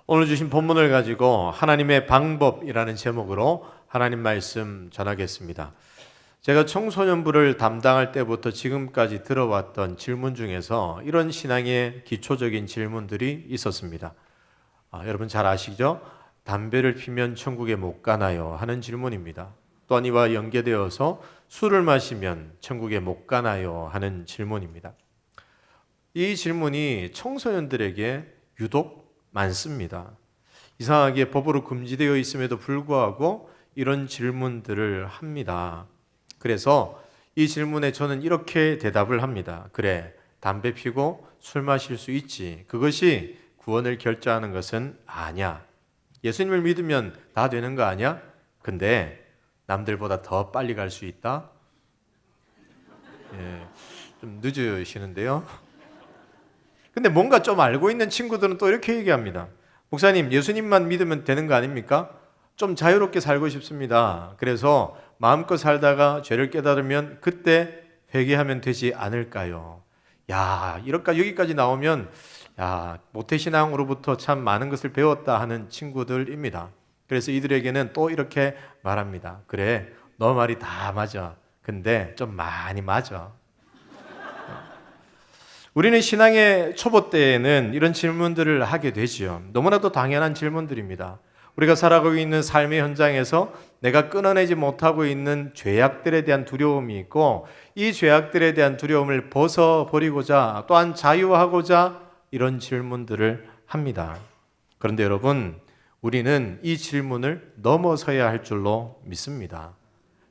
오늘 주신 본문을 가지고 하나님의 방법이라는 제목으로 하나님 말씀 전하겠습니다. 제가 청소년부를 담당할 때부터 지금까지 들어왔던 질문 중에서 이런 신앙의 기초적인 질문들이 있었습니다. 여러분 잘 아시죠? 담배를 피면 천국에 못 가나요? 하는 질문입니다. 또한 이와 연계되어서 술을 마시면 천국에 못 가나요? 하는 질문입니다. 이 질문이 청소년들에게 유독 많습니다. 이상하게 법으로 금지되어 있음에도 불구하고 이런 질문들을 합니다. 그래서 이 질문에 저는 이렇게 대답을 합니다. 그래, 담배 피고 술 마실 수 있지. 그것이 구원을 결정하는 것은 아니야. 예수님을 믿으면 다 되는 거 아니야? 근데 남들보다 더 빨리 갈 수 있다? 좀 늦으시는데요. 근데 뭔가 좀 알고 있는 친구들은 또 이렇게 얘기합니다. 목사님, 예수님만 믿으면 되는 거 아닙니까? 좀 자유롭게 살고 싶습니다. 그래서 마음껏 살다가 죄를 깨달으면 그때 회개하면 되지 않을까요? 야, 이렇게 여기까지 나오면 모태신앙으로부터 참 많은 것을 배웠다 하는 친구들입니다. 그래서 이들에게는 또 이렇게 말합니다. 그래, 너 말이 다 맞아. 근데 좀 많이 맞아. 우리는 신앙의 초보 때에는 이런 질문들을 하게 되지요. 너무나도 당연한 질문들입니다. 우리가 살아가고 있는 삶의 현장에서 내가 끊어내지 못하고 있는 죄악들에 대한 두려움이 있고, 이 죄악들에 대한 두려움을 벗어버리고자, 또한 자유하고자 이런 질문들을 합니다. 그런데 여러분, 우리는 이 질문을 넘어서야 할 줄로 믿습니다.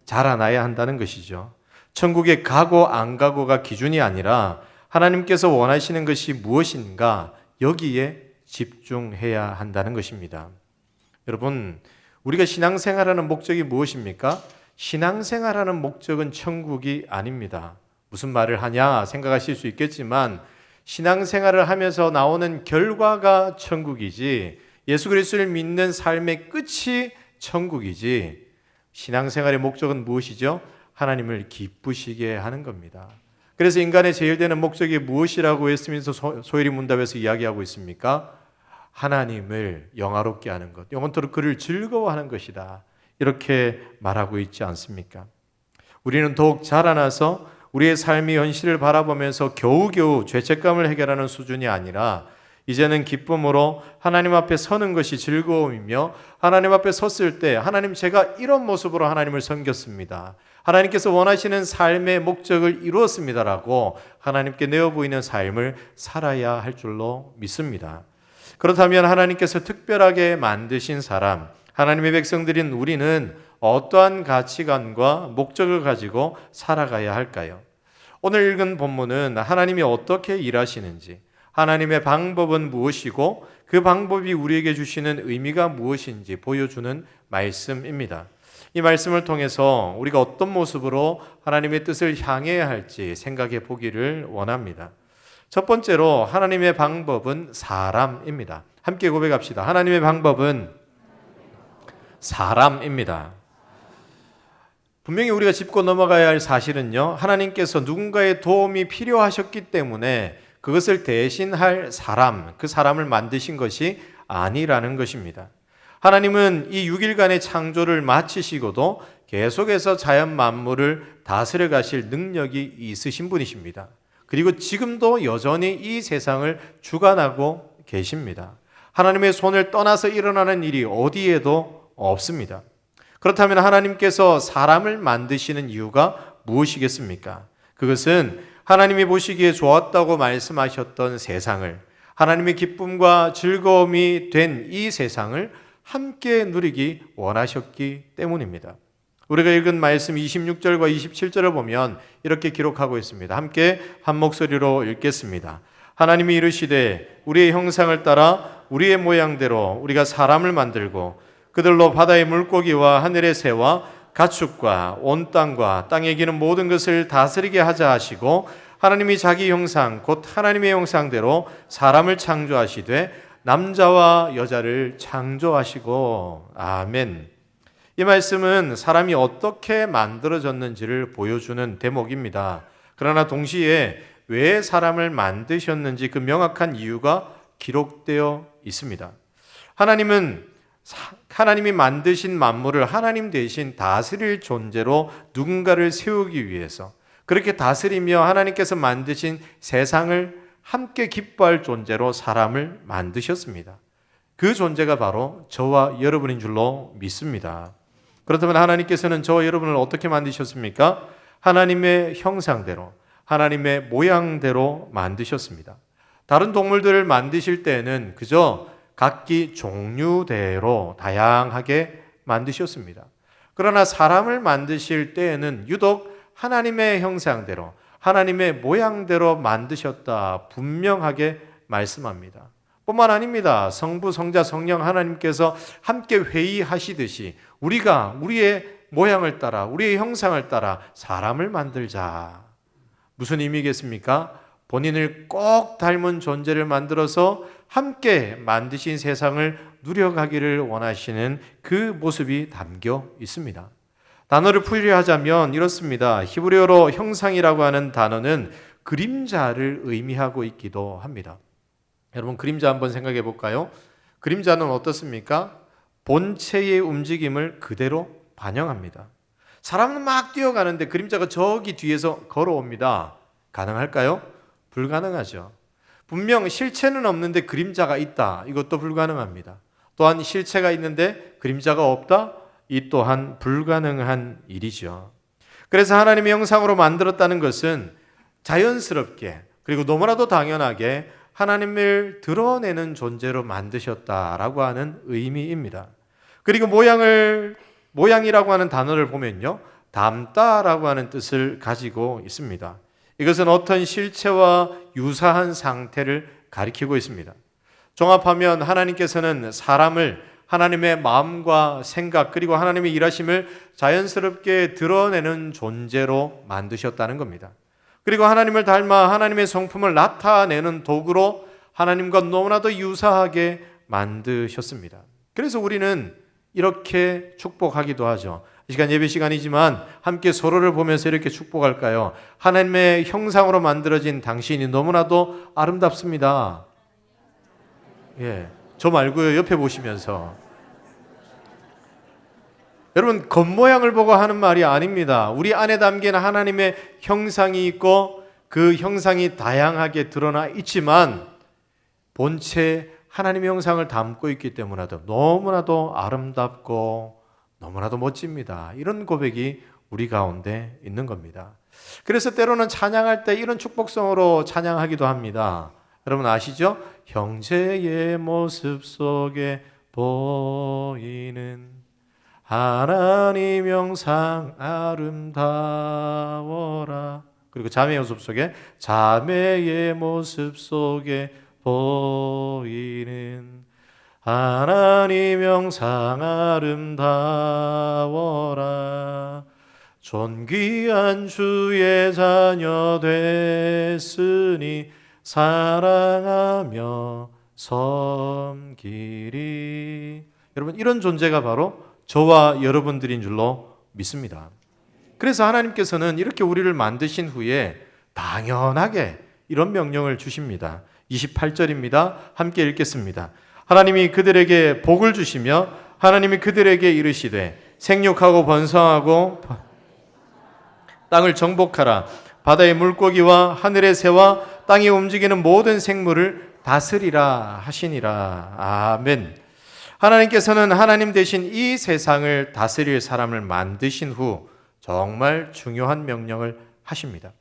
자라나야 한다는 것이죠. 천국에 가고 안 가고가 기준이 아니라 하나님께서 원하시는 것이 무엇인가, 여기에 집중해야 한다는 것입니다. 여러분, 우리가 신앙생활하는 목적이 무엇입니까? 신앙생활하는 목적은 천국이 아닙니다. 무슨 말을 하냐 생각하실 수 있겠지만, 신앙생활을 하면서 나오는 결과가 천국이지, 예수 그리스도를 믿는 삶의 끝이 천국이지, 신앙생활의 목적은 무엇이죠? 하나님을 기쁘시게 하는 겁니다. 그래서 인간의 제일 되는 목적이 무엇이라고 웨스트민스터 소회리 문답에서 이야기하고 있습니까? 하나님을 영화롭게 하는 것, 영원토록 그를 즐거워하는 것이다. 이렇게 말하고 있지 않습니까? 우리는 더욱 자라나서 우리의 삶의 현실을 바라보면서 겨우겨우 죄책감을 해결하는 수준이 아니라, 이제는 기쁨으로 하나님 앞에 서는 것이 즐거움이며, 하나님 앞에 섰을 때 하나님, 제가 이런 모습으로 하나님을 섬겼습니다, 하나님께서 원하시는 삶의 목적을 이루었습니다라고 하나님께 내어 보이는 삶을 살아야 할 줄로 믿습니다. 그렇다면 하나님께서 특별하게 만드신 사람, 하나님의 백성들인 우리는 어떠한 가치관과 목적을 가지고 살아가야 할까요? 오늘 읽은 본문은 하나님이 어떻게 일하시는지, 하나님의 방법은 무엇이고 그 방법이 우리에게 주시는 의미가 무엇인지 보여주는 말씀입니다. 이 말씀을 통해서 우리가 어떤 모습으로 하나님의 뜻을 향해야 할지 생각해 보기를 원합니다. 첫 번째로 하나님의 방법은 사람입니다. 함께 고백합시다. 하나님의 방법은 사람입니다. 분명히 우리가 짚고 넘어가야 할 사실은요, 하나님께서 누군가의 도움이 필요하셨기 때문에 그것을 대신할 사람, 그 사람을 만드신 것이 아니라는 것입니다. 하나님은 이 6일간의 창조를 마치시고도 계속해서 자연 만물을 다스려 가실 능력이 있으신 분이십니다. 그리고 지금도 여전히 이 세상을 주관하고 계십니다. 하나님의 손을 떠나서 일어나는 일이 어디에도 없습니다. 그렇다면 하나님께서 사람을 만드시는 이유가 무엇이겠습니까? 그것은 하나님이 보시기에 좋았다고 말씀하셨던 세상을, 하나님의 기쁨과 즐거움이 된 이 세상을 함께 누리기 원하셨기 때문입니다. 우리가 읽은 말씀 26절과 27절을 보면 이렇게 기록하고 있습니다. 함께 한 목소리로 읽겠습니다. 하나님이 이르시되 우리의 형상을 따라 우리의 모양대로 우리가 사람을 만들고 그들로 바다의 물고기와 하늘의 새와 가축과 온 땅과 땅에 기는 모든 것을 다스리게 하자 하시고, 하나님이 자기 형상 곧 하나님의 형상대로 사람을 창조하시되 남자와 여자를 창조하시고. 아멘. 이 말씀은 사람이 어떻게 만들어졌는지를 보여주는 대목입니다. 그러나 동시에 왜 사람을 만드셨는지 그 명확한 이유가 기록되어 있습니다. 하나님이 만드신 만물을 하나님 대신 다스릴 존재로 누군가를 세우기 위해서, 그렇게 다스리며 하나님께서 만드신 세상을 함께 기뻐할 존재로 사람을 만드셨습니다. 그 존재가 바로 저와 여러분인 줄로 믿습니다. 그렇다면 하나님께서는 저와 여러분을 어떻게 만드셨습니까? 하나님의 형상대로, 하나님의 모양대로 만드셨습니다. 다른 동물들을 만드실 때에는 그저 각기 종류대로 다양하게 만드셨습니다. 그러나 사람을 만드실 때에는 유독 하나님의 형상대로, 하나님의 모양대로 만드셨다 분명하게 말씀합니다. 뿐만 아닙니다. 성부, 성자, 성령 하나님께서 함께 회의하시듯이 우리가 우리의 모양을 따라, 우리의 형상을 따라 사람을 만들자. 무슨 의미겠습니까? 본인을 꼭 닮은 존재를 만들어서 함께 만드신 세상을 누려가기를 원하시는 그 모습이 담겨 있습니다. 단어를 풀이하자면 이렇습니다. 히브리어로 형상이라고 하는 단어는 그림자를 의미하고 있기도 합니다. 여러분, 그림자 한번 생각해 볼까요? 그림자는 어떻습니까? 본체의 움직임을 그대로 반영합니다. 사람은 막 뛰어가는데 그림자가 저기 뒤에서 걸어옵니다. 가능할까요? 불가능하죠. 분명 실체는 없는데 그림자가 있다. 이것도 불가능합니다. 또한 실체가 있는데 그림자가 없다. 이 또한 불가능한 일이죠. 그래서 하나님의 형상으로 만들었다는 것은 자연스럽게, 그리고 너무나도 당연하게 하나님을 드러내는 존재로 만드셨다라고 하는 의미입니다. 그리고 모양이라고 하는 단어를 보면요, 닮다라고 하는 뜻을 가지고 있습니다. 이것은 어떤 실체와 유사한 상태를 가리키고 있습니다. 종합하면 하나님께서는 사람을 하나님의 마음과 생각, 그리고 하나님의 일하심을 자연스럽게 드러내는 존재로 만드셨다는 겁니다. 그리고 하나님을 닮아 하나님의 성품을 나타내는 도구로 하나님과 너무나도 유사하게 만드셨습니다. 그래서 우리는 이렇게 축복하기도 하죠. 이 시간 예배 시간이지만 함께 서로를 보면서 이렇게 축복할까요? 하나님의 형상으로 만들어진 당신이 너무나도 아름답습니다. 예, 저 말고요, 옆에 보시면서. 여러분, 겉모양을 보고 하는 말이 아닙니다. 우리 안에 담긴 하나님의 형상이 있고 그 형상이 다양하게 드러나 있지만 본체 하나님의 형상을 담고 있기 때문에 너무나도 아름답고 너무나도 멋집니다. 이런 고백이 우리 가운데 있는 겁니다. 그래서 때로는 찬양할 때 이런 축복성으로 찬양하기도 합니다. 여러분 아시죠? 형제의 모습 속에 보이는 하나님 형상 아름다워라. 그리고 자매의 모습 속에 자매의 모습 속에 보이는 하나님 형상 아름다워라. 존귀한 주의 자녀 됐으니 사랑하며 섬기리. 여러분, 이런 존재가 바로 저와 여러분들인 줄로 믿습니다. 그래서 하나님께서는 이렇게 우리를 만드신 후에 당연하게 이런 명령을 주십니다. 28절입니다. 함께 읽겠습니다. 하나님이 그들에게 복을 주시며 하나님이 그들에게 이르시되 생육하고 번성하고 땅을 정복하라. 바다의 물고기와 하늘의 새와 땅에 움직이는 모든 생물을 다스리라 하시니라. 아멘. 하나님께서는 하나님 대신 이 세상을 다스릴 사람을 만드신 후 정말 중요한 명령을 하십니다.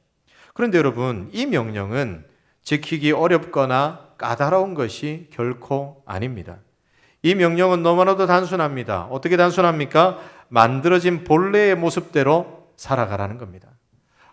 그런데 여러분, 이 명령은 지키기 어렵거나 까다로운 것이 결코 아닙니다. 이 명령은 너무나도 단순합니다. 어떻게 단순합니까? 만들어진 본래의 모습대로 살아가라는 겁니다.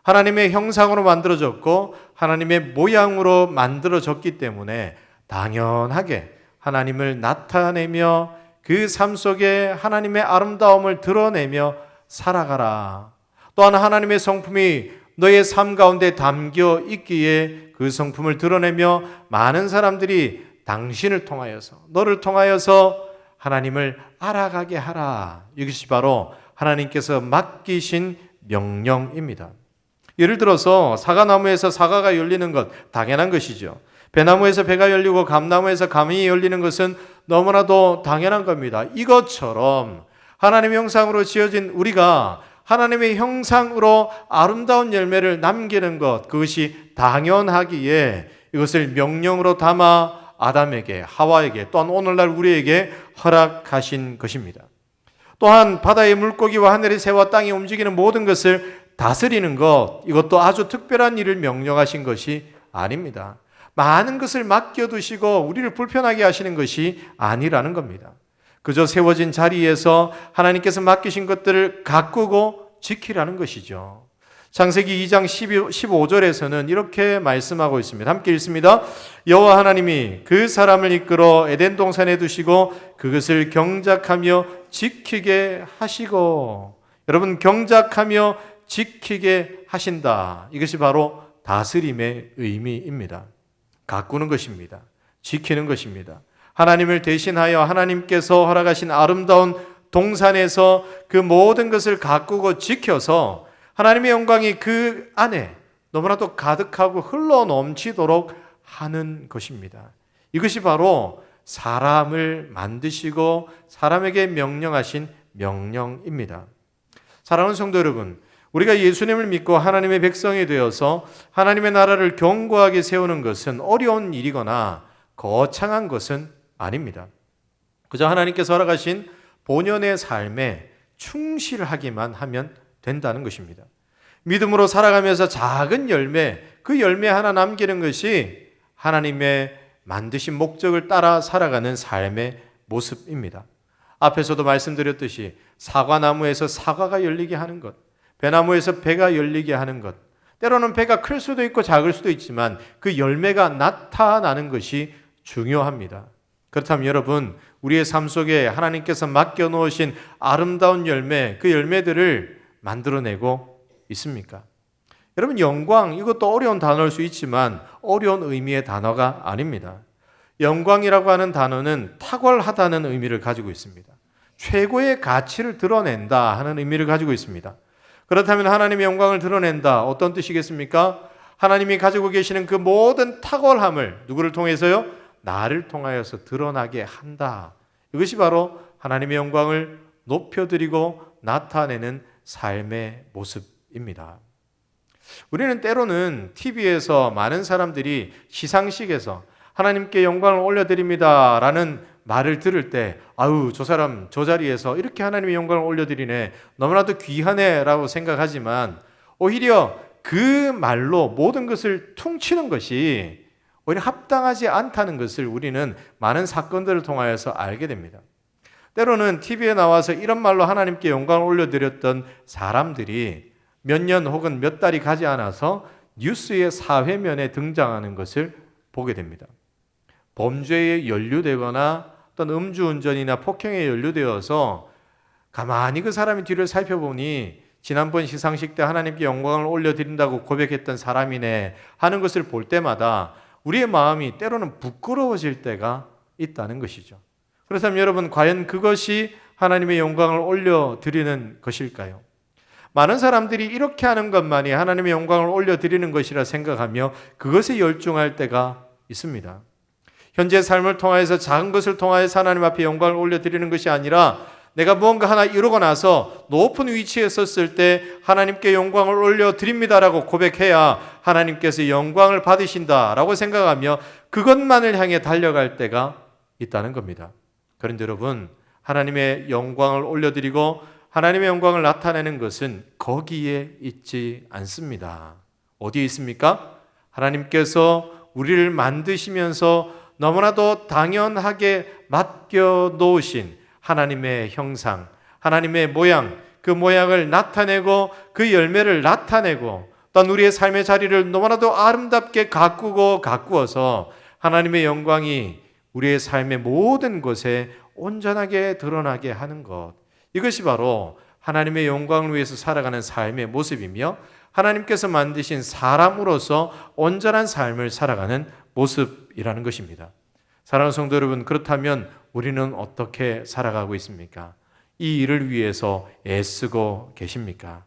하나님의 형상으로 만들어졌고 하나님의 모양으로 만들어졌기 때문에 당연하게 하나님을 나타내며 그 삶 속에 하나님의 아름다움을 드러내며 살아가라. 또한 하나님의 성품이 너의 삶 가운데 담겨 있기에 그 성품을 드러내며 많은 사람들이 당신을 통하여서, 너를 통하여서 하나님을 알아가게 하라. 이것이 바로 하나님께서 맡기신 명령입니다. 예를 들어서 사과나무에서 사과가 열리는 것 당연한 것이죠. 배나무에서 배가 열리고 감나무에서 감이 열리는 것은 너무나도 당연한 겁니다. 이것처럼 하나님의 형상으로 지어진 우리가 하나님의 형상으로 아름다운 열매를 남기는 것, 그것이 당연하기에 이것을 명령으로 담아 아담에게, 하와에게, 또한 오늘날 우리에게 허락하신 것입니다. 또한 바다의 물고기와 하늘의 새와 땅이 움직이는 모든 것을 다스리는 것, 이것도 아주 특별한 일을 명령하신 것이 아닙니다. 많은 것을 맡겨두시고 우리를 불편하게 하시는 것이 아니라는 겁니다. 그저 세워진 자리에서 하나님께서 맡기신 것들을 가꾸고 지키라는 것이죠. 창세기 2장 15절에서는 이렇게 말씀하고 있습니다. 함께 읽습니다. 여호와 하나님이 그 사람을 이끌어 에덴 동산에 두시고 그것을 경작하며 지키게 하시고, 여러분, 경작하며 지키게 하신다. 이것이 바로 다스림의 의미입니다. 가꾸는 것입니다. 지키는 것입니다. 하나님을 대신하여 하나님께서 허락하신 아름다운 동산에서 그 모든 것을 가꾸고 지켜서 하나님의 영광이 그 안에 너무나도 가득하고 흘러 넘치도록 하는 것입니다. 이것이 바로 사람을 만드시고 사람에게 명령하신 명령입니다. 사랑하는 성도 여러분, 우리가 예수님을 믿고 하나님의 백성이 되어서 하나님의 나라를 견고하게 세우는 것은 어려운 일이거나 거창한 것은 아닙니다. 그저 하나님께서 허락하신 본연의 삶에 충실하기만 하면 된다는 것입니다. 믿음으로 살아가면서 작은 열매, 그 열매 하나 남기는 것이 하나님의 만드신 목적을 따라 살아가는 삶의 모습입니다. 앞에서도 말씀드렸듯이 사과나무에서 사과가 열리게 하는 것, 배나무에서 배가 열리게 하는 것, 때로는 배가 클 수도 있고 작을 수도 있지만 그 열매가 나타나는 것이 중요합니다. 그렇다면 여러분, 우리의 삶 속에 하나님께서 맡겨놓으신 아름다운 열매, 그 열매들을 만들어내고 있습니까? 여러분, 영광, 이것도 어려운 단어일 수 있지만 어려운 의미의 단어가 아닙니다. 영광이라고 하는 단어는 탁월하다는 의미를 가지고 있습니다. 최고의 가치를 드러낸다 하는 의미를 가지고 있습니다. 그렇다면 하나님의 영광을 드러낸다, 어떤 뜻이겠습니까? 하나님이 가지고 계시는 그 모든 탁월함을 누구를 통해서요? 나를 통하여서 드러나게 한다. 이것이 바로 하나님의 영광을 높여드리고 나타내는 삶의 모습입니다. 우리는 때로는 TV에서 많은 사람들이 시상식에서 하나님께 영광을 올려드립니다 라는 말을 들을 때, 아유, 저 사람 저 자리에서 이렇게 하나님의 영광을 올려드리네, 너무나도 귀하네 라고 생각하지만 오히려 그 말로 모든 것을 퉁치는 것이 오히려 합당하지 않다는 것을 우리는 많은 사건들을 통하여서 알게 됩니다. 때로는 TV에 나와서 이런 말로 하나님께 영광을 올려드렸던 사람들이 몇 년 혹은 몇 달이 가지 않아서 뉴스의 사회면에 등장하는 것을 보게 됩니다. 범죄에 연루되거나 어떤 음주운전이나 폭행에 연루되어서 가만히 그 사람의 뒤를 살펴보니 지난번 시상식 때 하나님께 영광을 올려드린다고 고백했던 사람이네 하는 것을 볼 때마다 우리의 마음이 때로는 부끄러워질 때가 있다는 것이죠. 그렇다면 여러분, 과연 그것이 하나님의 영광을 올려드리는 것일까요? 많은 사람들이 이렇게 하는 것만이 하나님의 영광을 올려드리는 것이라 생각하며 그것에 열중할 때가 있습니다. 현재 삶을 통하여서 작은 것을 통하여서 하나님 앞에 영광을 올려드리는 것이 아니라 내가 무언가 하나 이루고 나서 높은 위치에 섰을 때 하나님께 영광을 올려드립니다라고 고백해야 하나님께서 영광을 받으신다라고 생각하며 그것만을 향해 달려갈 때가 있다는 겁니다. 그런데 여러분, 하나님의 영광을 올려드리고 하나님의 영광을 나타내는 것은 거기에 있지 않습니다. 어디에 있습니까? 하나님께서 우리를 만드시면서 너무나도 당연하게 맡겨놓으신 하나님의 형상, 하나님의 모양, 그 모양을 나타내고 그 열매를 나타내고 또한 우리의 삶의 자리를 너무나도 아름답게 가꾸어서 하나님의 영광이 우리의 삶의 모든 곳에 온전하게 드러나게 하는 것, 이것이 바로 하나님의 영광을 위해서 살아가는 삶의 모습이며 하나님께서 만드신 사람으로서 온전한 삶을 살아가는 모습이라는 것입니다. 사랑하는 성도 여러분, 그렇다면 우리는 어떻게 살아가고 있습니까? 이 일을 위해서 애쓰고 계십니까?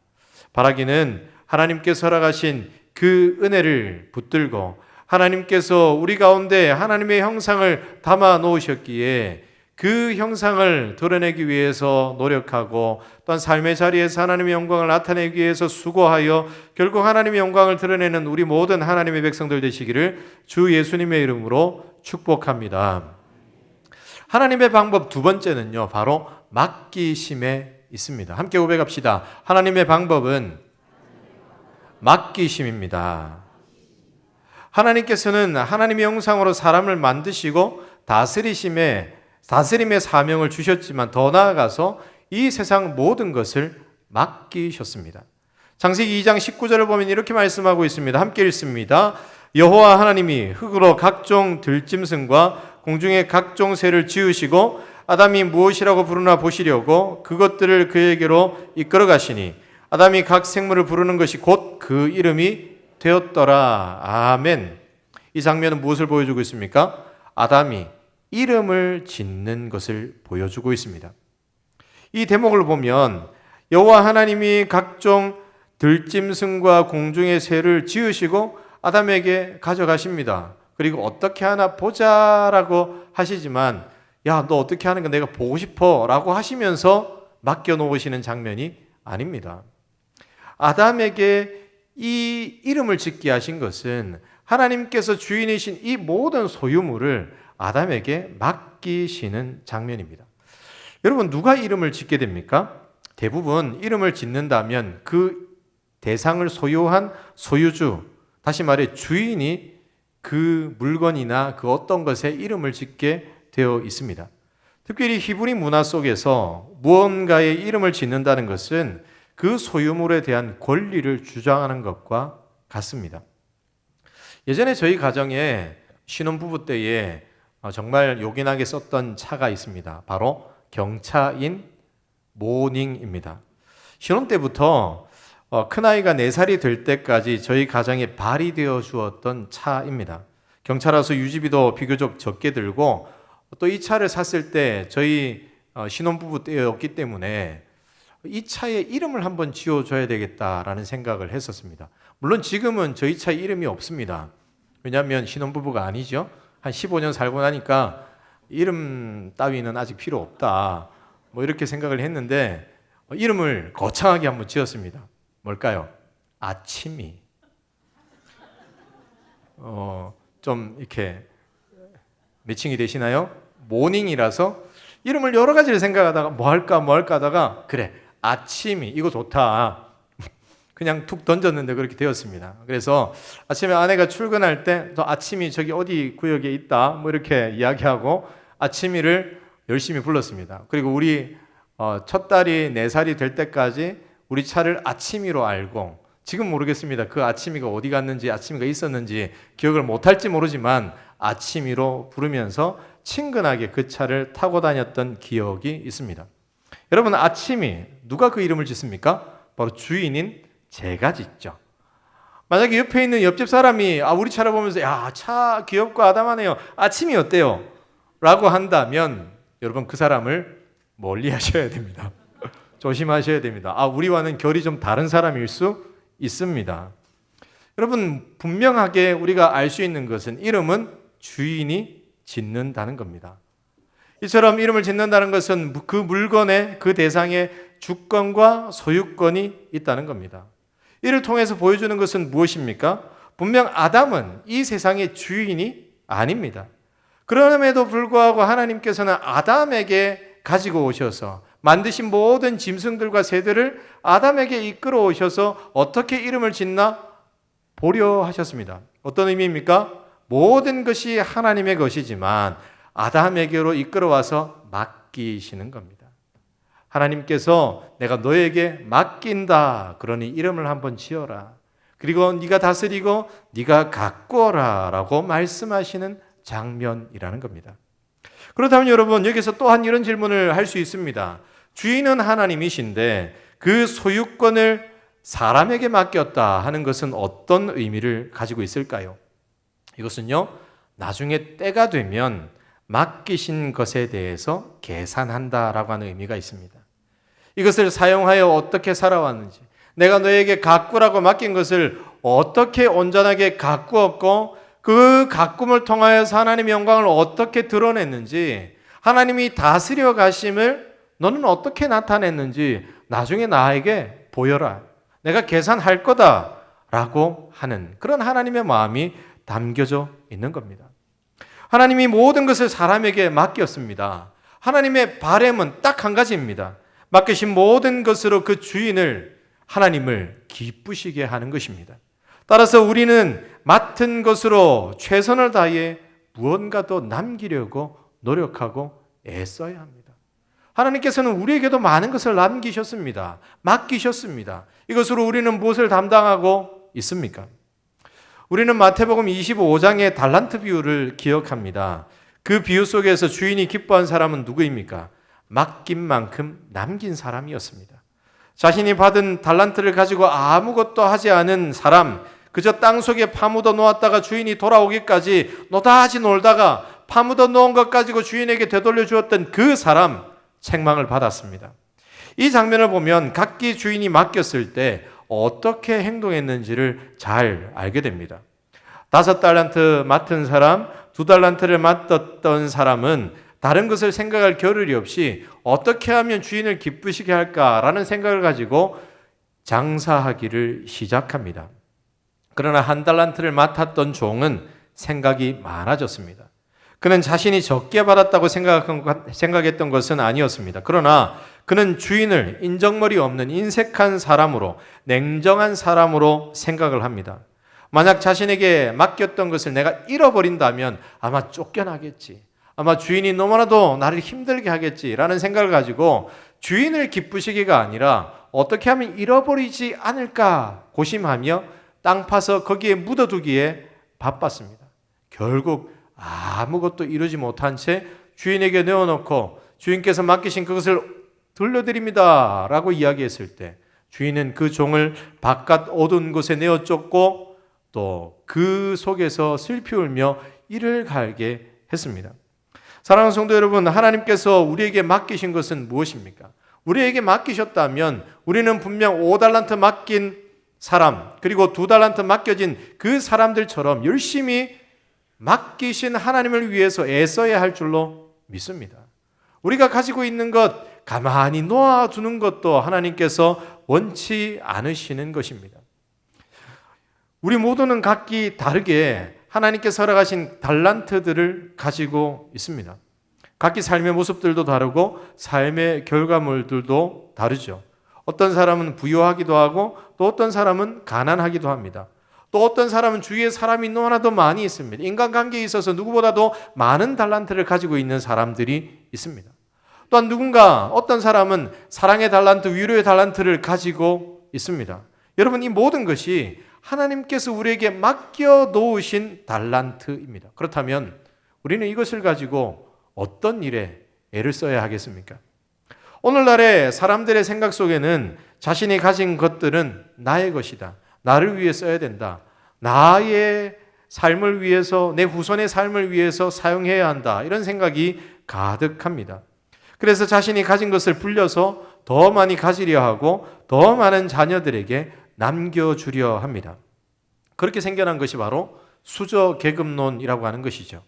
바라기는 하나님께서 허락하신 그 은혜를 붙들고 하나님께서 우리 가운데 하나님의 형상을 담아 놓으셨기에 그 형상을 드러내기 위해서 노력하고 또한 삶의 자리에서 하나님의 영광을 나타내기 위해서 수고하여 결국 하나님의 영광을 드러내는 우리 모든 하나님의 백성들 되시기를 주 예수님의 이름으로 축복합니다. 하나님의 방법 두 번째는요, 바로 맡기심에 있습니다. 함께 고백합시다. 하나님의 방법은 맡기심입니다. 하나님께서는 하나님의 형상으로 사람을 만드시고 다스림의 사명을 주셨지만 더 나아가서 이 세상 모든 것을 맡기셨습니다. 창세기 2장 19절을 보면 이렇게 말씀하고 있습니다. 함께 읽습니다. 여호와 하나님이 흙으로 각종 들짐승과 공중의 각종 새를 지으시고 아담이 무엇이라고 부르나 보시려고 그것들을 그에게로 이끌어 가시니 아담이 각 생물을 부르는 것이 곧 그 이름이 되었더라. 아멘. 이 장면은 무엇을 보여주고 있습니까? 아담이 이름을 짓는 것을 보여주고 있습니다. 이 대목을 보면 여호와 하나님이 각종 들짐승과 공중의 새를 지으시고 아담에게 가져가십니다. 그리고 어떻게 하나 보자라고 하시지만 야, 너 어떻게 하는 거 내가 보고 싶어 라고 하시면서 맡겨놓으시는 장면이 아닙니다. 아담에게 이 이름을 짓게 하신 것은 하나님께서 주인이신 이 모든 소유물을 아담에게 맡기시는 장면입니다. 여러분, 누가 이름을 짓게 됩니까? 대부분 이름을 짓는다면 그 대상을 소유한 소유주, 다시 말해 주인이 그 물건이나 그 어떤 것에 이름을 짓게 되어 있습니다. 특별히 히브리 문화 속에서 무언가에 이름을 짓는다는 것은 그 소유물에 대한 권리를 주장하는 것과 같습니다. 예전에 저희 가정에 신혼부부 때에 정말 요긴하게 썼던 차가 있습니다. 바로 경차인 모닝입니다. 신혼 때부터 큰아이가 4살이 될 때까지 저희 가정에 발휘되어 주었던 차입니다. 경차라서 유지비도 비교적 적게 들고 또 이 차를 샀을 때 저희 신혼부부 때였기 때문에 이 차에 이름을 한번 지어줘야 되겠다라는 생각을 했었습니다. 물론 지금은 저희 차에 이름이 없습니다. 왜냐하면 신혼부부가 아니죠. 한 15년 살고 나니까 이름 따위는 아직 필요 없다, 뭐 이렇게 생각을 했는데 이름을 거창하게 한번 지었습니다. 뭘까요? 아침이. 좀 이렇게 매칭이 되시나요? 모닝이라서 이름을 여러 가지를 생각하다가 뭐 할까 하다가 그래, 아침이 이거 좋다. 그냥 툭 던졌는데 그렇게 되었습니다. 그래서 아침에 아내가 출근할 때 또 아침이 저기 어디 구역에 있다 뭐 이렇게 이야기하고 아침이를 열심히 불렀습니다. 그리고 우리 첫 딸이 4살이 될 때까지 우리 차를 아침이로 알고, 지금 모르겠습니다. 그 아침이가 어디 갔는지 아침이가 있었는지 기억을 못할지 모르지만 아침이로 부르면서 친근하게 그 차를 타고 다녔던 기억이 있습니다. 여러분, 아침이 누가 그 이름을 짓습니까? 바로 주인인 제가 짓죠. 만약에 옆에 있는 옆집 사람이 우리 차를 보면서 야, 차 귀엽고 아담하네요. 아침이 어때요? 라고 한다면 여러분, 그 사람을 멀리 하셔야 됩니다. 조심하셔야 됩니다. 우리와는 결이 좀 다른 사람일 수 있습니다. 여러분, 분명하게 우리가 알 수 있는 것은 이름은 주인이 짓는다는 겁니다. 이처럼 이름을 짓는다는 것은 그 물건의, 그 대상의 주권과 소유권이 있다는 겁니다. 이를 통해서 보여주는 것은 무엇입니까? 분명 아담은 이 세상의 주인이 아닙니다. 그럼에도 불구하고 하나님께서는 아담에게 가지고 오셔서 만드신 모든 짐승들과 새들을 아담에게 이끌어 오셔서 어떻게 이름을 짓나 보려 하셨습니다. 어떤 의미입니까? 모든 것이 하나님의 것이지만 아담에게로 이끌어와서 맡기시는 겁니다. 하나님께서 내가 너에게 맡긴다, 그러니 이름을 한번 지어라. 그리고 네가 다스리고 네가 가꾸어라 라고 말씀하시는 장면이라는 겁니다. 그렇다면 여러분, 여기서 또한 이런 질문을 할 수 있습니다. 주인은 하나님이신데 그 소유권을 사람에게 맡겼다 하는 것은 어떤 의미를 가지고 있을까요? 이것은요, 나중에 때가 되면 맡기신 것에 대해서 계산한다라고 하는 의미가 있습니다. 이것을 사용하여 어떻게 살아왔는지, 내가 너에게 가꾸라고 맡긴 것을 어떻게 온전하게 가꾸었고 그 가꿈을 통하여서 하나님의 영광을 어떻게 드러냈는지, 하나님이 다스려 가심을 너는 어떻게 나타냈는지 나중에 나에게 보여라. 내가 계산할 거다라고 하는 그런 하나님의 마음이 담겨져 있는 겁니다. 하나님이 모든 것을 사람에게 맡겼습니다. 하나님의 바람은 딱 한 가지입니다. 맡기신 모든 것으로 그 주인을, 하나님을 기쁘시게 하는 것입니다. 따라서 우리는 맡은 것으로 최선을 다해 무언가 더 남기려고 노력하고 애써야 합니다. 하나님께서는 우리에게도 많은 것을 남기셨습니다. 맡기셨습니다. 이것으로 우리는 무엇을 담당하고 있습니까? 우리는 마태복음 25장의 달란트 비유를 기억합니다. 그 비유 속에서 주인이 기뻐한 사람은 누구입니까? 맡긴 만큼 남긴 사람이었습니다. 자신이 받은 달란트를 가지고 아무것도 하지 않은 사람, 그저 땅 속에 파묻어 놓았다가 주인이 돌아오기까지 노다지 놀다가 파묻어 놓은 것 가지고 주인에게 되돌려 주었던 그 사람, 책망을 받았습니다. 이 장면을 보면 각기 주인이 맡겼을 때 어떻게 행동했는지를 잘 알게 됩니다. 5달란트 맡은 사람, 2달란트를 맡았던 사람은 다른 것을 생각할 겨를이 없이 어떻게 하면 주인을 기쁘시게 할까라는 생각을 가지고 장사하기를 시작합니다. 그러나 1달란트를 맡았던 종은 생각이 많아졌습니다. 그는 자신이 적게 받았다고 생각했던 것은 아니었습니다. 그러나 그는 주인을 인정머리 없는 인색한 사람으로, 냉정한 사람으로 생각을 합니다. 만약 자신에게 맡겼던 것을 내가 잃어버린다면 아마 쫓겨나겠지. 아마 주인이 너무나도 나를 힘들게 하겠지라는 생각을 가지고 주인을 기쁘시기가 아니라 어떻게 하면 잃어버리지 않을까 고심하며 땅 파서 거기에 묻어두기에 바빴습니다. 결국 아무것도 이루지 못한 채 주인에게 내어놓고 주인께서 맡기신 그것을 돌려드립니다 라고 이야기했을 때 주인은 그 종을 바깥 어두운 곳에 내어 쫓고 또 그 속에서 슬피 울며 이를 갈게 했습니다. 사랑하는 성도 여러분, 하나님께서 우리에게 맡기신 것은 무엇입니까? 우리에게 맡기셨다면 우리는 분명 5달란트 맡긴 사람, 그리고 2달란트 맡겨진 그 사람들처럼 열심히 맡기신 하나님을 위해서 애써야 할 줄로 믿습니다. 우리가 가지고 있는 것 가만히 놓아두는 것도 하나님께서 원치 않으시는 것입니다. 우리 모두는 각기 다르게 하나님께서 허락하신 달란트들을 가지고 있습니다. 각기 삶의 모습들도 다르고 삶의 결과물들도 다르죠. 어떤 사람은 부유하기도 하고 또 어떤 사람은 가난하기도 합니다. 또 어떤 사람은 주위에 사람이 너무나도 많이 있습니다. 인간관계에 있어서 누구보다도 많은 달란트를 가지고 있는 사람들이 있습니다. 또한 어떤 사람은 사랑의 달란트, 위로의 달란트를 가지고 있습니다. 여러분, 이 모든 것이 하나님께서 우리에게 맡겨 놓으신 달란트입니다. 그렇다면 우리는 이것을 가지고 어떤 일에 애를 써야 하겠습니까? 오늘날의 사람들의 생각 속에는 자신이 가진 것들은 나의 것이다. 나를 위해 써야 된다. 나의 삶을 위해서, 내 후손의 삶을 위해서 사용해야 한다. 이런 생각이 가득합니다. 그래서 자신이 가진 것을 불려서 더 많이 가지려 하고 더 많은 자녀들에게 남겨주려 합니다. 그렇게 생겨난 것이 바로 수저계급론이라고 하는 것이죠.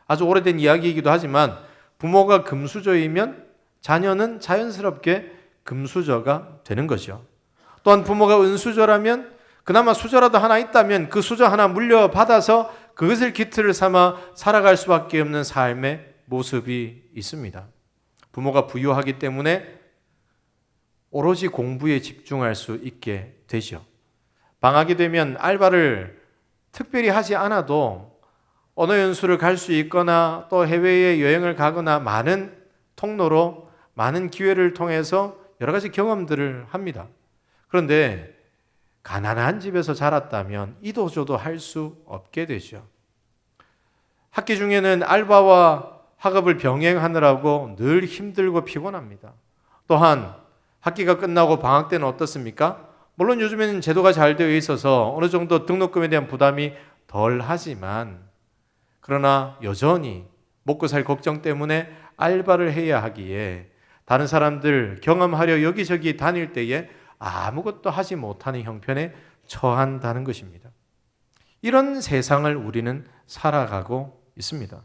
아주 오래된 이야기이기도 하지만 부모가 금수저이면 자녀는 자연스럽게 금수저가 되는 거죠. 또한 부모가 은수저라면 그나마 수저라도 하나 있다면 그 수저 하나 물려받아서 그것을 기틀을 삼아 살아갈 수밖에 없는 삶의 모습이 있습니다. 부모가 부유하기 때문에 오로지 공부에 집중할 수 있게 되죠. 방학이 되면 알바를 특별히 하지 않아도 언어 연수를 갈 수 있거나 또 해외에 여행을 가거나 많은 통로로 많은 기회를 통해서 여러 가지 경험들을 합니다. 그런데 가난한 집에서 자랐다면 이도저도 할 수 없게 되죠. 학기 중에는 알바와 학업을 병행하느라고 늘 힘들고 피곤합니다. 또한 학기가 끝나고 방학 때는 어떻습니까? 물론 요즘에는 제도가 잘 되어 있어서 어느 정도 등록금에 대한 부담이 덜 하지만 그러나 여전히 먹고 살 걱정 때문에 알바를 해야 하기에 다른 사람들 경험하려 여기저기 다닐 때에 아무것도 하지 못하는 형편에 처한다는 것입니다. 이런 세상을 우리는 살아가고 있습니다.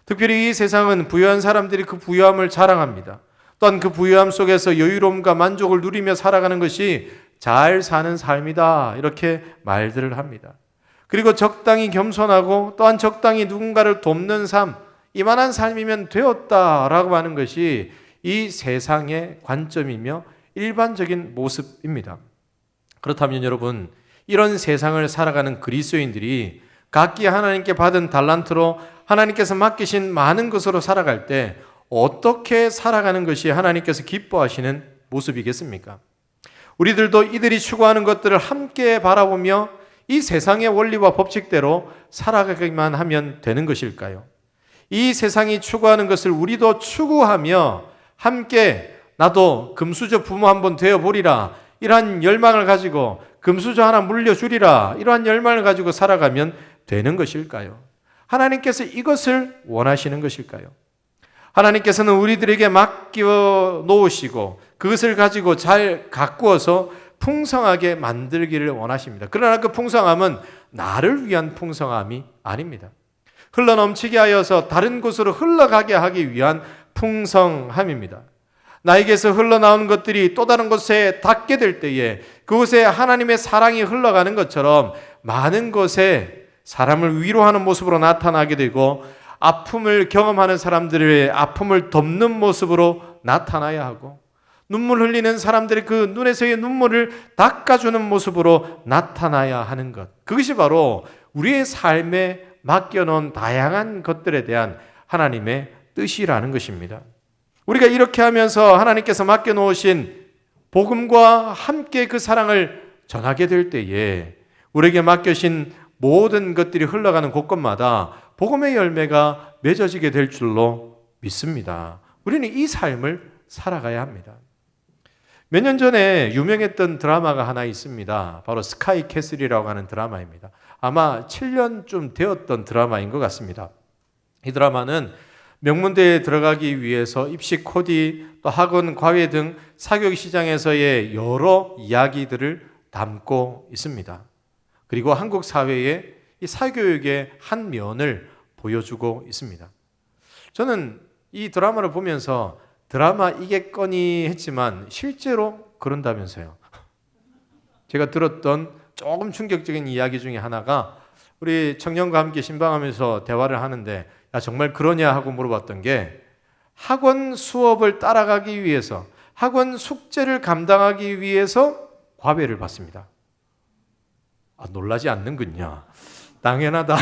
특별히 이 세상은 부유한 사람들이 그 부유함을 자랑합니다. 또한 그 부유함 속에서 여유로움과 만족을 누리며 살아가는 것이 잘 사는 삶이다, 이렇게 말들을 합니다. 그리고 적당히 겸손하고 또한 적당히 누군가를 돕는 삶, 이만한 삶이면 되었다라고 하는 것이 이 세상의 관점이며 일반적인 모습입니다. 그렇다면 여러분, 이런 세상을 살아가는 그리스도인들이 각기 하나님께 받은 달란트로 하나님께서 맡기신 많은 것으로 살아갈 때 어떻게 살아가는 것이 하나님께서 기뻐하시는 모습이겠습니까? 우리들도 이들이 추구하는 것들을 함께 바라보며 이 세상의 원리와 법칙대로 살아가기만 하면 되는 것일까요? 이 세상이 추구하는 것을 우리도 추구하며 함께 나도 금수저 부모 한번 되어보리라, 이러한 열망을 가지고 금수저 하나 물려주리라, 이러한 열망을 가지고 살아가면 되는 것일까요? 하나님께서 이것을 원하시는 것일까요? 하나님께서는 우리들에게 맡겨 놓으시고 그것을 가지고 잘 가꾸어서 풍성하게 만들기를 원하십니다. 그러나 그 풍성함은 나를 위한 풍성함이 아닙니다. 흘러넘치게 하여서 다른 곳으로 흘러가게 하기 위한 풍성함입니다. 나에게서 흘러나오는 것들이 또 다른 곳에 닿게 될 때에 그곳에 하나님의 사랑이 흘러가는 것처럼 많은 곳에 사람을 위로하는 모습으로 나타나게 되고 아픔을 경험하는 사람들의 아픔을 덮는 모습으로 나타나야 하고 눈물 흘리는 사람들의 그 눈에서의 눈물을 닦아주는 모습으로 나타나야 하는 것, 그것이 바로 우리의 삶에 맡겨놓은 다양한 것들에 대한 하나님의 뜻이라는 것입니다. 우리가 이렇게 하면서 하나님께서 맡겨놓으신 복음과 함께 그 사랑을 전하게 될 때에 우리에게 맡겨진 모든 것들이 흘러가는 곳곳마다 복음의 열매가 맺어지게 될 줄로 믿습니다. 우리는 이 삶을 살아가야 합니다. 몇 년 전에 유명했던 드라마가 하나 있습니다. 바로 스카이 캐슬이라고 하는 드라마입니다. 아마 7년쯤 되었던 드라마인 것 같습니다. 이 드라마는 명문대에 들어가기 위해서 입시 코디, 또 학원, 과외 등 사교육 시장에서의 여러 이야기들을 담고 있습니다. 그리고 한국 사회의 이 사교육의 한 면을 보여주고 있습니다. 저는 이 드라마를 보면서 드라마 이겠거니 했지만 실제로 그런다면서요. 제가 들었던 조금 충격적인 이야기 중에 하나가, 우리 청년과 함께 신방하면서 대화를 하는데 야, 정말 그러냐 하고 물어봤던 게, 학원 수업을 따라가기 위해서, 학원 숙제를 감당하기 위해서 과외를 받습니다. 놀라지 않는군요. 당연하다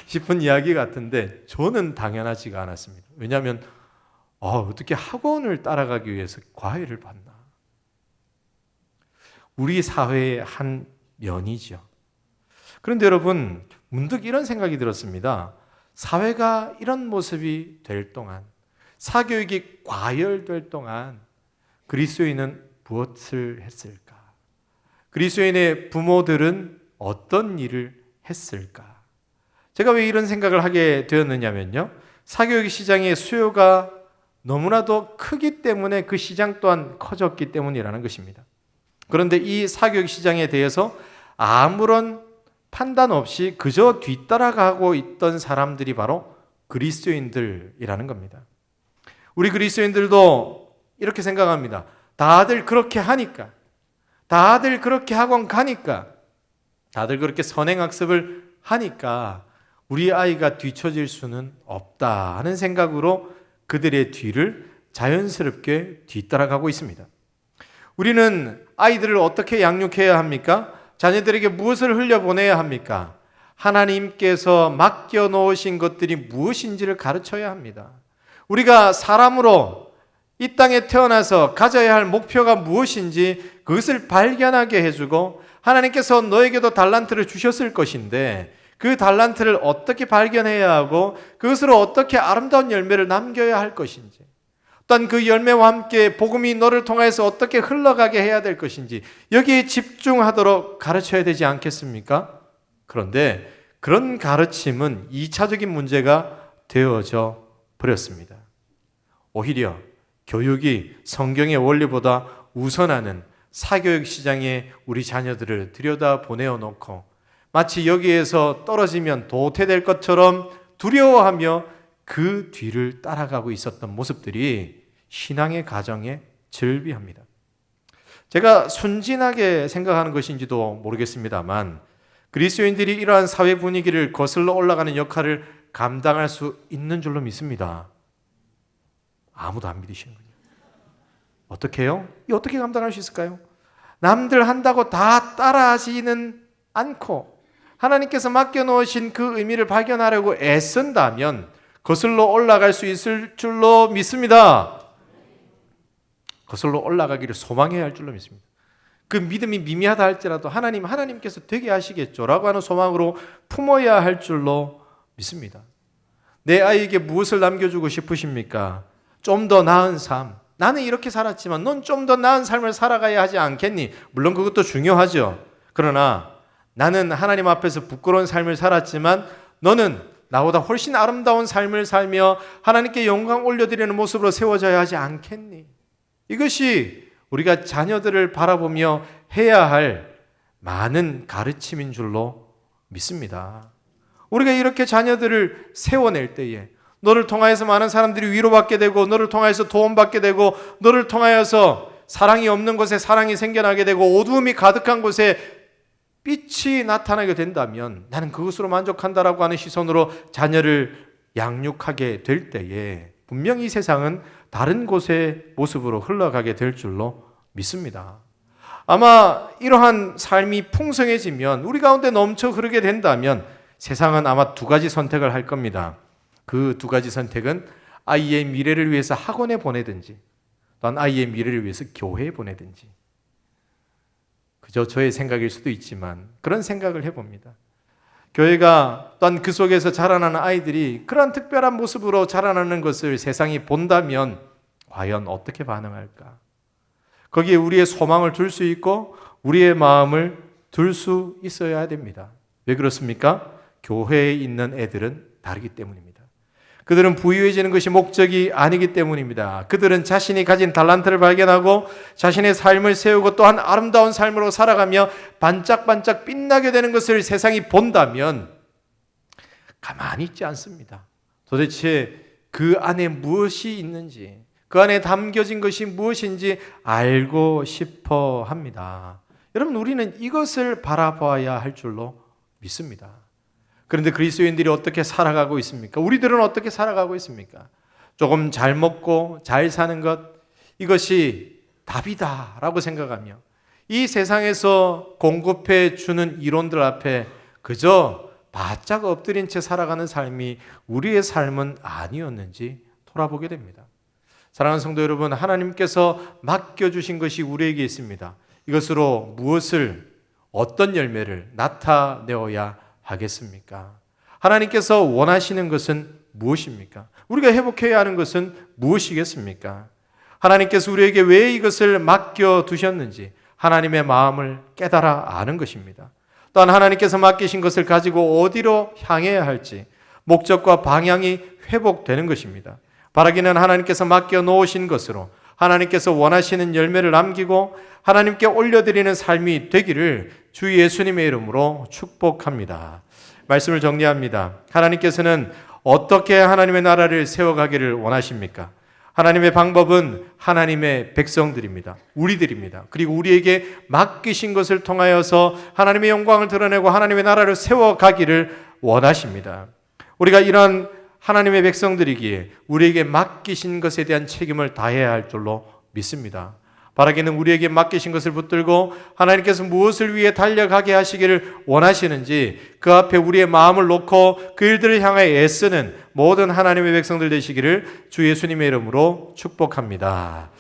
싶은 이야기 같은데 저는 당연하지가 않았습니다. 왜냐하면 어떻게 학원을 따라가기 위해서 과외를 받나? 우리 사회의 한 면이죠. 그런데 여러분, 문득 이런 생각이 들었습니다. 사회가 이런 모습이 될 동안, 사교육이 과열될 동안 그리스도인은 무엇을 했을까? 그리스도인의 부모들은 어떤 일을 했을까? 제가 왜 이런 생각을 하게 되었느냐면요, 사교육 시장의 수요가 너무나도 크기 때문에 그 시장 또한 커졌기 때문이라는 것입니다. 그런데 이 사교육 시장에 대해서 아무런 판단 없이 그저 뒤따라가고 있던 사람들이 바로 그리스도인들이라는 겁니다. 우리 그리스도인들도 이렇게 생각합니다. 다들 그렇게 하니까, 다들 그렇게 학원 가니까, 다들 그렇게 선행학습을 하니까 우리 아이가 뒤처질 수는 없다 하는 생각으로 그들의 뒤를 자연스럽게 뒤따라가고 있습니다. 우리는 아이들을 어떻게 양육해야 합니까? 자녀들에게 무엇을 흘려보내야 합니까? 하나님께서 맡겨놓으신 것들이 무엇인지를 가르쳐야 합니다. 우리가 사람으로 이 땅에 태어나서 가져야 할 목표가 무엇인지 그것을 발견하게 해주고, 하나님께서 너에게도 달란트를 주셨을 것인데 그 달란트를 어떻게 발견해야 하고 그것으로 어떻게 아름다운 열매를 남겨야 할 것인지, 또한 그 열매와 함께 복음이 너를 통해서 어떻게 흘러가게 해야 될 것인지 여기에 집중하도록 가르쳐야 되지 않겠습니까? 그런데 그런 가르침은 2차적인 문제가 되어져 버렸습니다. 오히려 교육이 성경의 원리보다 우선하는 사교육 시장에 우리 자녀들을 들여다 보내어 놓고 마치 여기에서 떨어지면 도태될 것처럼 두려워하며 그 뒤를 따라가고 있었던 모습들이 신앙의 가정에 즐비합니다. 제가 순진하게 생각하는 것인지도 모르겠습니다만 그리스도인들이 이러한 사회 분위기를 거슬러 올라가는 역할을 감당할 수 있는 줄로 믿습니다. 아무도 안 믿으시는 거예요. 어떻게 해요? 어떻게 감당할 수 있을까요? 남들 한다고 다 따라하지는 않고 하나님께서 맡겨놓으신 그 의미를 발견하려고 애쓴다면 거슬러 올라갈 수 있을 줄로 믿습니다. 거슬러 올라가기를 소망해야 할 줄로 믿습니다. 그 믿음이 미미하다 할지라도 하나님께서 되게 하시겠죠 라고 하는 소망으로 품어야 할 줄로 믿습니다. 내 아이에게 무엇을 남겨주고 싶으십니까? 좀 더 나은 삶. 나는 이렇게 살았지만 넌 좀 더 나은 삶을 살아가야 하지 않겠니? 물론 그것도 중요하죠. 그러나 나는 하나님 앞에서 부끄러운 삶을 살았지만 너는 나보다 훨씬 아름다운 삶을 살며 하나님께 영광 올려드리는 모습으로 세워져야 하지 않겠니? 이것이 우리가 자녀들을 바라보며 해야 할 많은 가르침인 줄로 믿습니다. 우리가 이렇게 자녀들을 세워낼 때에 너를 통하여서 많은 사람들이 위로받게 되고 너를 통하여서 도움받게 되고 너를 통하여서 사랑이 없는 곳에 사랑이 생겨나게 되고 어두움이 가득한 곳에 빛이 나타나게 된다면 나는 그것으로 만족한다라고 하는 시선으로 자녀를 양육하게 될 때에 분명히 이 세상은 다른 곳의 모습으로 흘러가게 될 줄로 믿습니다. 아마 이러한 삶이 풍성해지면 우리 가운데 넘쳐 흐르게 된다면 세상은 아마 두 가지 선택을 할 겁니다. 그 두 가지 선택은 아이의 미래를 위해서 학원에 보내든지 또는 아이의 미래를 위해서 교회에 보내든지. 그저 저의 생각일 수도 있지만 그런 생각을 해봅니다. 교회가 또한 그 속에서 자라나는 아이들이 그런 특별한 모습으로 자라나는 것을 세상이 본다면 과연 어떻게 반응할까? 거기에 우리의 소망을 둘 수 있고 우리의 마음을 둘 수 있어야 됩니다. 왜 그렇습니까? 교회에 있는 애들은 다르기 때문입니다. 그들은 부유해지는 것이 목적이 아니기 때문입니다. 그들은 자신이 가진 달란트를 발견하고 자신의 삶을 세우고 또한 아름다운 삶으로 살아가며 반짝반짝 빛나게 되는 것을 세상이 본다면 가만히 있지 않습니다. 도대체 그 안에 무엇이 있는지, 그 안에 담겨진 것이 무엇인지 알고 싶어 합니다. 여러분, 우리는 이것을 바라봐야 할 줄로 믿습니다. 그런데 그리스도인들이 어떻게 살아가고 있습니까? 우리들은 어떻게 살아가고 있습니까? 조금 잘 먹고 잘 사는 것, 이것이 답이다라고 생각하며 이 세상에서 공급해 주는 이론들 앞에 그저 바짝 엎드린 채 살아가는 삶이 우리의 삶은 아니었는지 돌아보게 됩니다. 사랑하는 성도 여러분, 하나님께서 맡겨주신 것이 우리에게 있습니다. 이것으로 무엇을, 어떤 열매를 나타내어야 하겠습니까? 하나님께서 원하시는 것은 무엇입니까? 우리가 회복해야 하는 것은 무엇이겠습니까? 하나님께서 우리에게 왜 이것을 맡겨두셨는지 하나님의 마음을 깨달아 아는 것입니다. 또한 하나님께서 맡기신 것을 가지고 어디로 향해야 할지 목적과 방향이 회복되는 것입니다. 바라기는 하나님께서 맡겨놓으신 것으로 하나님께서 원하시는 열매를 남기고 하나님께 올려드리는 삶이 되기를 주 예수님의 이름으로 축복합니다. 말씀을 정리합니다. 하나님께서는 어떻게 하나님의 나라를 세워가기를 원하십니까? 하나님의 방법은 하나님의 백성들입니다. 우리들입니다. 그리고 우리에게 맡기신 것을 통하여서 하나님의 영광을 드러내고 하나님의 나라를 세워가기를 원하십니다. 우리가 이러한 하나님의 백성들이기에 우리에게 맡기신 것에 대한 책임을 다해야 할 줄로 믿습니다. 바라기는 우리에게 맡기신 것을 붙들고 하나님께서 무엇을 위해 달려가게 하시기를 원하시는지 그 앞에 우리의 마음을 놓고 그 일들을 향하여 애쓰는 모든 하나님의 백성들 되시기를 주 예수님의 이름으로 축복합니다.